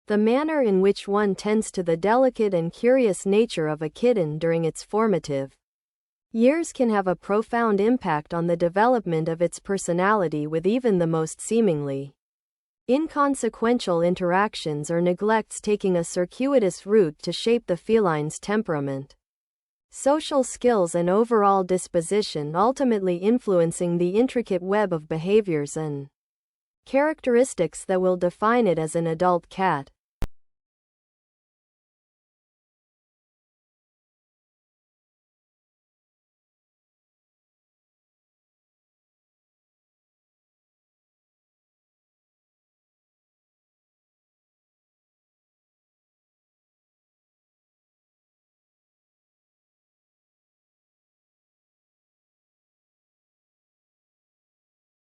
The manner in which one tends to the delicate and curious nature of a kitten during its formative years can have a profound impact on the development of its personality, with even the most seemingly inconsequential interactions or neglects taking a circuitous route to shape the feline's temperament, social skills and overall disposition, ultimately influencing the intricate web of behaviors and characteristics that will define it as an adult cat.